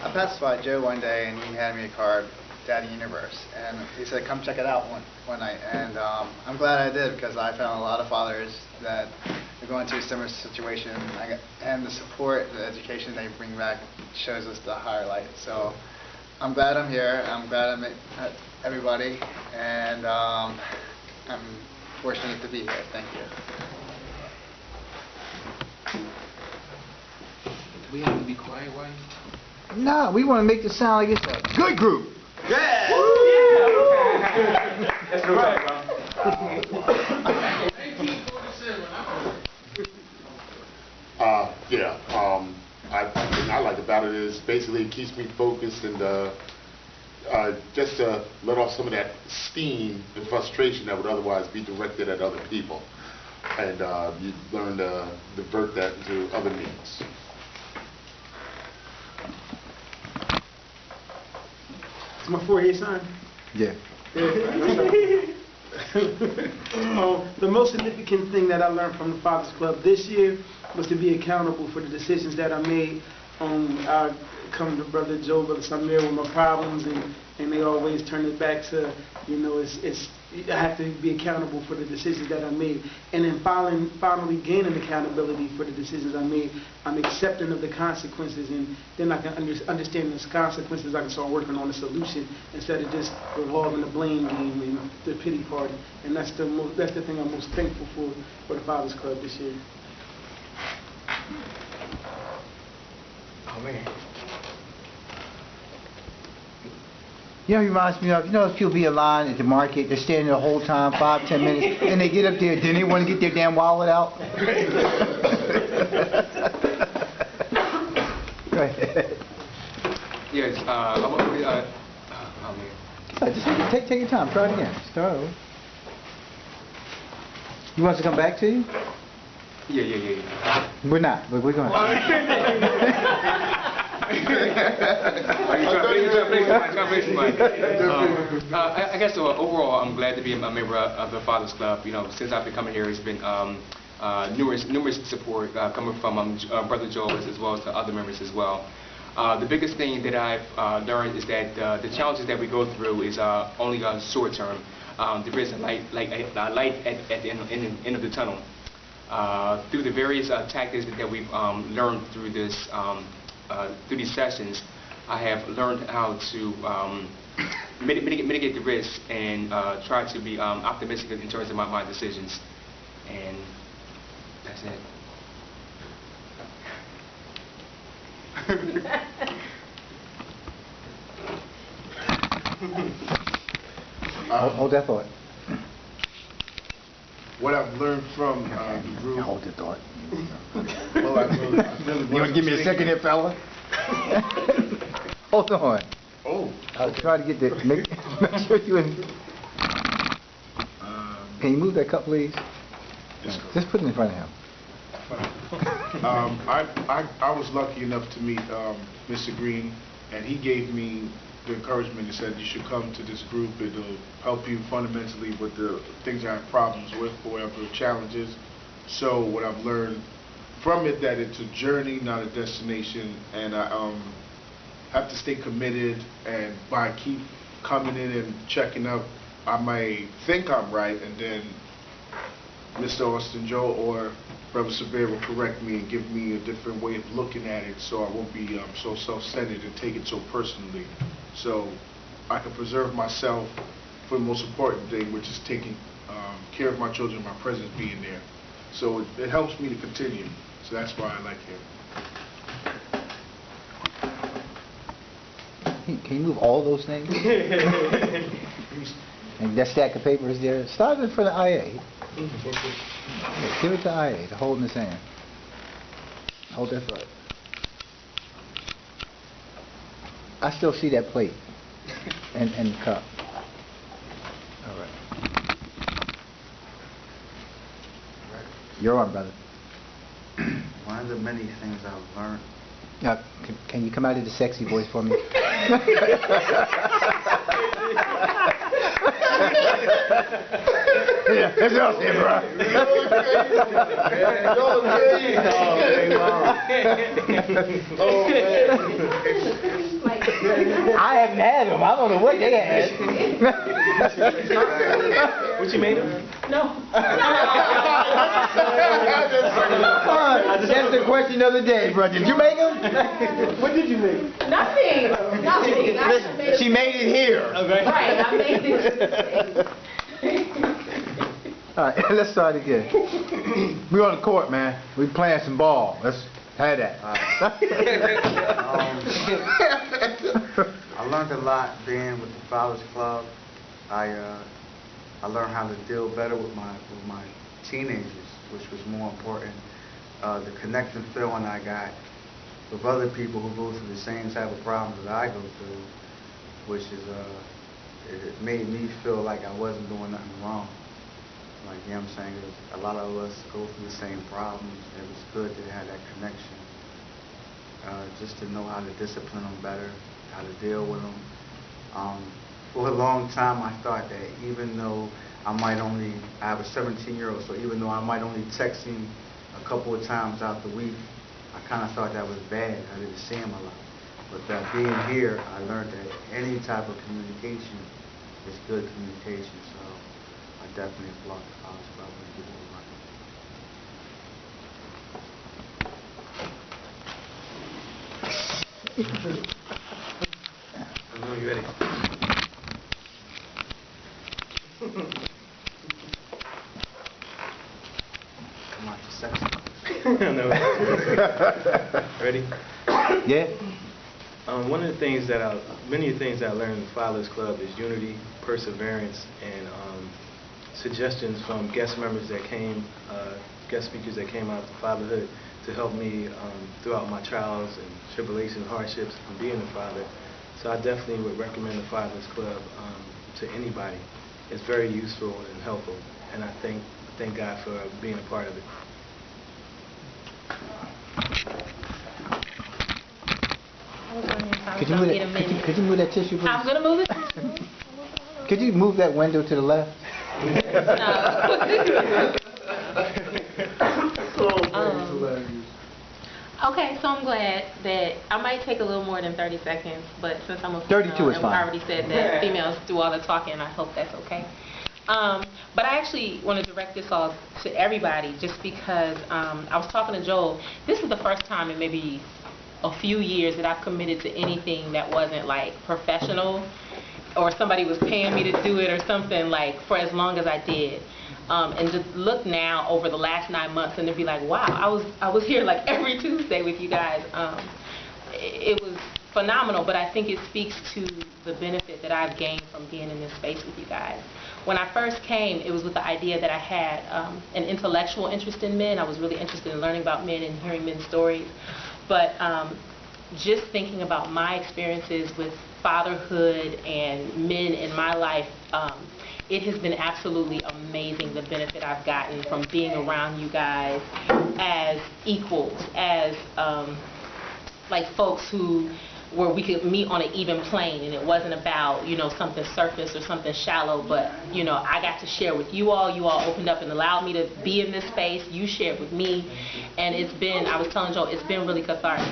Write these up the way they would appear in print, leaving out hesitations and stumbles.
I passed by Joe one day and he handed me a card, Daddy Universe, and he said, come check it out one night. And I'm glad I did, because I found a lot of fathers that are going through a similar situation, and the support, the education they bring back shows us the higher light. So I'm glad I'm here. I'm glad I met everybody, and I'm fortunate to be here. Thank you. Do we have to be quiet, White? No, we want to make this sound like it's a good group. Yeah! Woo! Yeah! That's right, bro. Yeah. I like about it is basically it keeps me focused and just to let off some of that steam and frustration that would otherwise be directed at other people, and you learn to divert that into other means. It's my 4A sign. Yeah. The most significant thing that I learned from the Fathers Club this year was to be accountable for the decisions that I made. I come to Brother Joe, Brother Samir with my problems, and they always turn it back to, you know, I have to be accountable for the decisions that I made. And then finally gaining accountability for the decisions I made, I'm accepting of the consequences, and then I can understand those consequences. I can start working on a solution instead of just revolving the blame game and the pity party. And that's the thing I'm most thankful for the Fathers Club this year. Oh, man. You know, it reminds me of, you know, if people be in line at the market, they're standing the whole time, 5-10 minutes, and they get up there, then they want to get their damn wallet out. Go ahead. Yes, Just take your time, try it again. Start over. You want us to come back to you? Yeah. We're not, but we're going to. I guess overall, I'm glad to be a member of the Fathers Club. You know, since I've been coming here, it's been numerous support coming from Brother Joel as well as the other members as well. The biggest thing that I've learned is that the challenges that we go through is only short term. There is a light at the end of the tunnel. Through the various tactics that we've learned through this. Through these sessions, I have learned how to mitigate the risk and try to be optimistic in terms of my decisions. And that's it. Hold that thought. What I've learned from the group. Hold that thought. Well, You want to give me a second here, fella? Hold on. Oh. I'll try to get the. Make sure you in. Can you move that cup, please? Just put it in front of him. I was lucky enough to meet Mr. Green, and he gave me the encouragement and said you should come to this group. It'll help you fundamentally with the things I have problems with, or whatever challenges. So what I've learned from it, that it's a journey, not a destination, and I have to stay committed, and by keep coming in and checking up, I might think I'm right, and then Mr. Austin Joe or Brother Sabir will correct me and give me a different way of looking at it, so I won't be so self-centered and take it so personally. So I can preserve myself for the most important thing, which is taking care of my children, my presence being there. So it helps me to continue. So that's why I like him. Can you move all those things? And that stack of paper is there. Start it for the IA. Yeah, give it to IA to hold in his hand. Hold that thought. I still see that plate and the cup. All right. You're on, brother. One of the many things I've learned. Now, can you come out of the sexy voice for me? Yeah, that's what I'm saying, bro. Oh, man. had them. I don't know what they had. What you made them? No. That's the question of the day, bro. Did you make them? What did you make? Nothing. Nothing. I just made She made it here. Okay. Right, I made it. All right, let's start again. We on the court, man. We playing some ball. Let's have that. I learned a lot being with the Fathers Club. I learned how to deal better with my teenagers, which was more important. The connecting feeling I got with other people who go through the same type of problems that I go through, which is it made me feel like I wasn't doing nothing wrong. Like, you know what I'm saying? A lot of us go through the same problems. It was good to have that connection. Just to know how to discipline them better, how to deal with them. For a long time, I thought that even though I have a 17-year-old, so even though I might only text him a couple of times out the week, I kind of thought that was bad. I didn't see him a lot. But being here, I learned that any type of communication is good communication. So I definitely applaud the Fathers Club and people who run it. I know you ready. Come on, just sexy. No. Ready? Yeah. One of the things many of the things that I learned in the Fathers Club is unity, perseverance, and suggestions from guest members that came, guest speakers that came out of fatherhood to help me throughout my trials and tribulations, hardships, and being a father. So I definitely would recommend the Fathers Club to anybody. It's very useful and helpful, and I thank God for being a part of it. Could you move that tissue, please? I'm gonna move it. Could you move that window to the left? Okay, so I'm glad that I might take a little more than 30 seconds, but since I'm a 32 female, is and fine. I already said that females do all the talking, I hope that's okay. But I actually want to direct this all to everybody just because I was talking to Joel. This is the first time in maybe a few years that I've committed to anything that wasn't like professional or somebody was paying me to do it or something, like for as long as I did. And to look now over the last 9 months and to be like, wow, I was here like every Tuesday with you guys. It was phenomenal, but I think it speaks to the benefit that I've gained from being in this space with you guys. When I first came, it was with the idea that I had an intellectual interest in men. I was really interested in learning about men and hearing men's stories. But just thinking about my experiences with fatherhood and men in my life, it has been absolutely amazing, the benefit I've gotten from being around you guys as equals, as like folks where we could meet on an even plane, and it wasn't about, you know, something surface or something shallow, but, you know, I got to share with you all opened up and allowed me to be in this space, you shared with me, and it's been, I was telling Joe, it's been really cathartic.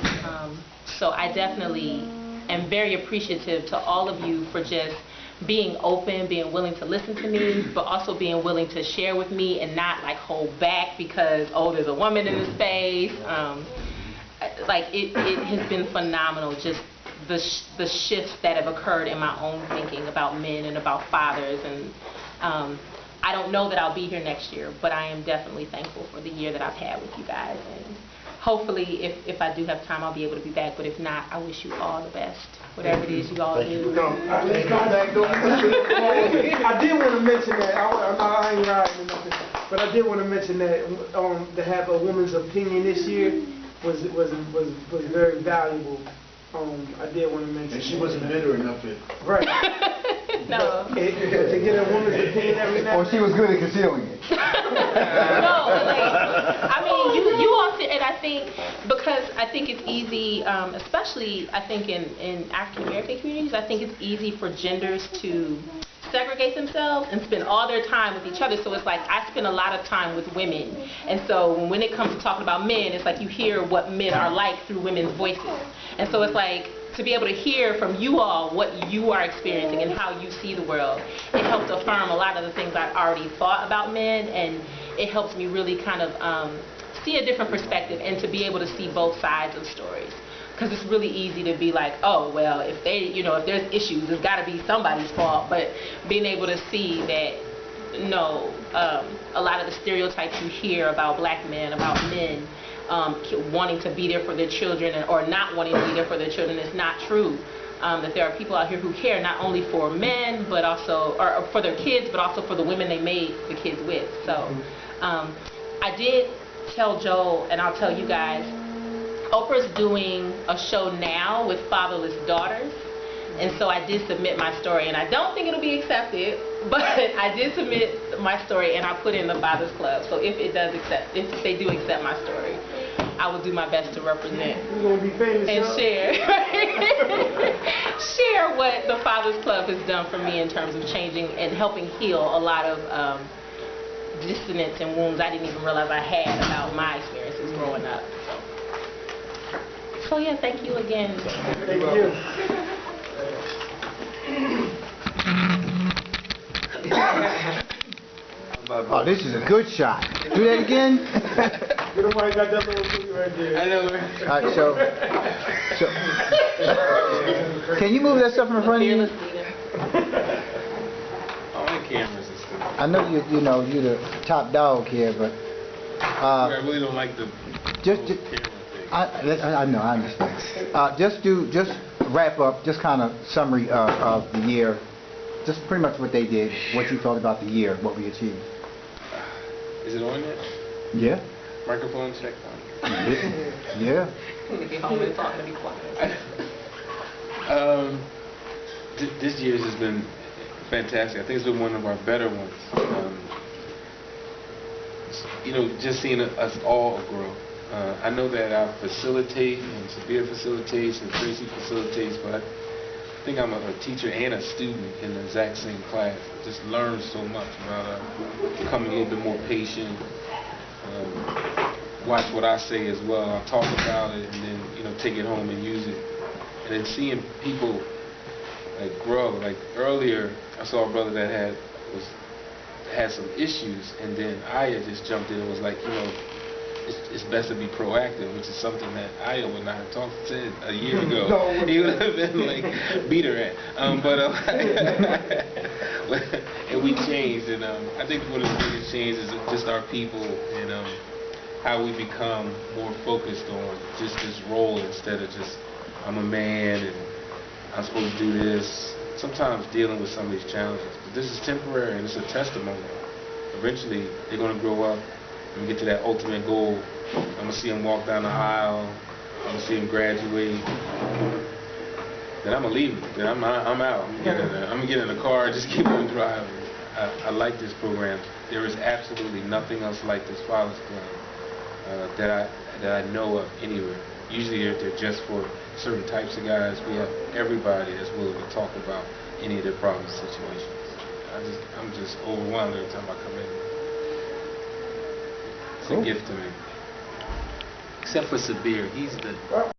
So I definitely am very appreciative to all of you for just being open, being willing to listen to me, but also being willing to share with me and not like hold back because, oh, there's a woman in the space. Like it has been phenomenal, just the shifts that have occurred in my own thinking about men and about fathers. And I don't know that I'll be here next year, but I am definitely thankful for the year that I've had with you guys. And hopefully, if I do have time, I'll be able to be back. But if not, I wish you all the best, whatever it is you all do. I did want to mention that. I ain't riding or nothing, but I did want to mention that to have a woman's opinion this year was very valuable. I did want to mention. And she wasn't bitter enough to. Right. No. To get a woman's opinion every now. Or she was good at concealing it. No, but like, I mean, you all, and I think, because I think it's easy, especially I think in African American communities, I think it's easy for genders to segregate themselves and spend all their time with each other. So it's like I spend a lot of time with women, and so when it comes to talking about men, it's like you hear what men are like through women's voices, and so it's like to be able to hear from you all what you are experiencing and how you see the world. It helps affirm a lot of the things I already thought about men, and it helps me really kind of see a different perspective and to be able to see both sides of stories. Because it's really easy to be like, oh, well, if they, if there's issues, it's got to be somebody's fault. But being able to see that, no, a lot of the stereotypes you hear about black men, about men wanting to be there for their children or not wanting to be there for their children is not true. That there are people out here who care not only for men, but also, or for their kids, but also for the women they made the kids with. So I did tell Joel, and I'll tell you guys, Oprah's doing a show now with fatherless daughters, and so I did submit my story, and I don't think it'll be accepted, but I did submit my story, and I put in the Fathers Club. So if they do accept my story, I will do my best to represent and share share what the Fathers Club has done for me in terms of changing and helping heal a lot of dissonance and wounds I didn't even realize I had about my experiences growing up. So yeah, thank you again. Thank you. Oh, this is a good shot. Do that again. You know why I got that little thing right there? I know. All right, so can you move that stuff in front of you? All the cameras and stuff. I know you're the top dog here, but I really don't like the just camera thing. I know, I understand. Just wrap up, just kind of summary of the year, just pretty much what they did, what you thought about the year, what we achieved. Is it on yet? Yeah. Microphone check on. Yeah. Get home and talk and be quiet. This year's has been fantastic. I think it's been one of our better ones. Just seeing us all grow. I know that I facilitate, and Sabir facilitates, and Tracy facilitates, but I think I'm a teacher and a student in the exact same class. I just learned so much about becoming a little bit more patient. Watch what I say as well. I'll talk about it and then take it home and use it. And then seeing people grow. Like earlier, I saw a brother that had some issues, and then Aya just jumped in and was like, it's best to be proactive, which is something that Aya would not have said a year ago. He would have been like, beat her at. And we changed, and I think one of the biggest changes is just our people and how we become more focused on just this role instead of just, I'm a man and I'm supposed to do this. Sometimes dealing with some of these challenges. But this is temporary and it's a testimony. Eventually, they're going to grow up and get to that ultimate goal. I'm going to see them walk down the aisle. I'm going to see them graduate. Then I'm going to leave them. Then I'm out. I'm going to get in the car and just keep on driving. I like this program. There is absolutely nothing else like this Fathers Club that I know of anywhere. Usually they're just for certain types of guys. We have everybody that's willing to talk about any of their problem situations. I'm just overwhelmed every time I come in. It's a gift to me. Except for Sabir, he's the